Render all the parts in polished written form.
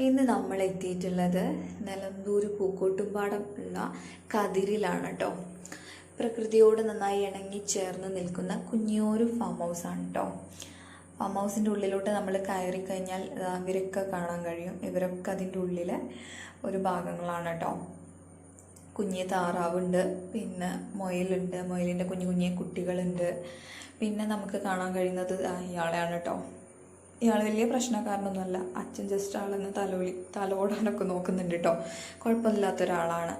ഇന്ന് നമ്മൾ എത്തിയിട്ടുള്ളത് നിലമ്പൂർ പൂക്കോട്ടുംപാടം ഉള്ള കതിരിലാണ് കേട്ടോ. പ്രകൃതിയോട് നന്നായി ഇണങ്ങിച്ചേർന്ന് നിൽക്കുന്ന കുഞ്ഞൊരു ഫാം ഹൗസാണ് കേട്ടോ. ഫാം ഹൗസിൻ്റെ ഉള്ളിലോട്ട് നമ്മൾ കയറി കഴിഞ്ഞാൽ ഇവരൊക്കെ കാണാൻ കഴിയും. ഇവരൊക്കെ അതിൻ്റെ ഉള്ളിലെ ഒരു ഭാഗങ്ങളാണ് കേട്ടോ. കുഞ്ഞ് താറാവുണ്ട്, പിന്നെ മുയലുണ്ട്, മുയലിൻ്റെ കുഞ്ഞു കുഞ്ഞു കുട്ടികളുണ്ട്. പിന്നെ നമുക്ക് കാണാൻ കഴിയുന്നത് ഇയാളെയാണ് കേട്ടോ. ഇയാൾ വലിയ പ്രശ്നക്കാരനൊന്നുമല്ല. അച്ഛൻ ജസ്റ്റ് ആളെന്ന് തലോടാനൊക്കെ നോക്കുന്നുണ്ട് കേട്ടോ. കുഴപ്പമില്ലാത്തൊരാളാണ്.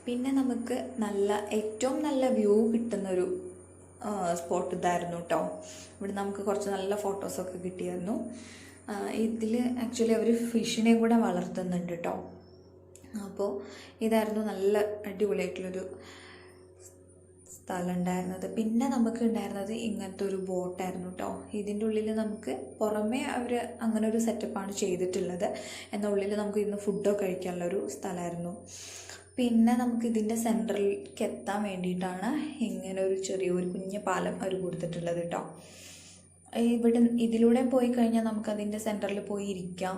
പിന്നെ നമുക്ക് ഏറ്റവും നല്ല വ്യൂ കിട്ടുന്നൊരു സ്പോട്ട് ഇതായിരുന്നു കേട്ടോ. ഇവിടെ നമുക്ക് കുറച്ച് നല്ല ഫോട്ടോസൊക്കെ കിട്ടിയിരുന്നു. ഇതിൽ ആക്ച്വലി അവർ ഫിഷിനെ കൂടെ വളർത്തുന്നുണ്ട് കേട്ടോ. അപ്പോൾ ഇതായിരുന്നു നല്ല അടിപൊളിയായിട്ടുള്ളൊരു സ്ഥലം ഉണ്ടായിരുന്നത്. പിന്നെ നമുക്ക് ഉണ്ടായിരുന്നത് ഇങ്ങനത്തെ ഒരു ബോട്ടായിരുന്നു കേട്ടോ. ഇതിൻ്റെ ഉള്ളിൽ നമുക്ക് പുറമേ അവർ അങ്ങനെ ഒരു സെറ്റപ്പാണ് ചെയ്തിട്ടുള്ളത്. എന്നാൽ ഉള്ളിൽ നമുക്ക് ഇന്ന് ഫുഡൊക്കെ കഴിക്കാനുള്ളൊരു സ്ഥലമായിരുന്നു. പിന്നെ നമുക്ക് ഇതിൻ്റെ സെൻറ്ററിലേക്ക് എത്താൻ വേണ്ടിയിട്ടാണ് ഇങ്ങനെ ഒരു ചെറിയൊരു കുഞ്ഞ് പാലം അവർ കൊടുത്തിട്ടുള്ളത് കേട്ടോ. ഇതിലൂടെ പോയി കഴിഞ്ഞാൽ നമുക്കതിൻ്റെ സെൻറ്ററിൽ പോയി ഇരിക്കാം.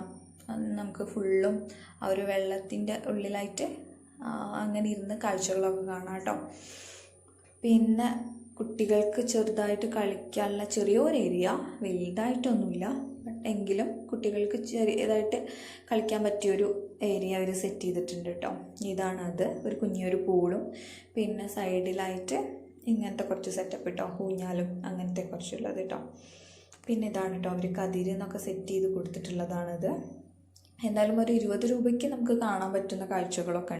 നമുക്ക് ഫുള്ളും ആ ഒരു വെള്ളത്തിൻ്റെ ഉള്ളിലായിട്ട് അങ്ങനെ ഇരുന്ന് കാഴ്ചകളൊക്കെ കാണാം കേട്ടോ. പിന്നെ കുട്ടികൾക്ക് ചെറുതായിട്ട് കളിക്കാനുള്ള ചെറിയൊരു ഏരിയ, വലുതായിട്ടൊന്നുമില്ല, എങ്കിലും കുട്ടികൾക്ക് ചെറിയതായിട്ട് കളിക്കാൻ പറ്റിയൊരു ഏരിയ അവർ സെറ്റ് ചെയ്തിട്ടുണ്ട് കേട്ടോ. ഇതാണത്, ഒരു കുഞ്ഞൊരു പൂളും പിന്നെ സൈഡിലായിട്ട് ഇങ്ങനത്തെ കുറച്ച് സെറ്റപ്പ് കേട്ടോ, ഊഞ്ഞാലും അങ്ങനത്തെ കുറച്ചുള്ളത് കേട്ടോ. പിന്നെ ഇതാണ് കേട്ടോ, അവർ കതിരെന്നൊക്കെ സെറ്റ് ചെയ്ത് കൊടുത്തിട്ടുള്ളതാണിത്. എന്തായാലും ഒരു 20 രൂപയ്ക്ക് നമുക്ക് കാണാൻ പറ്റുന്ന കാഴ്ചകളൊക്കെ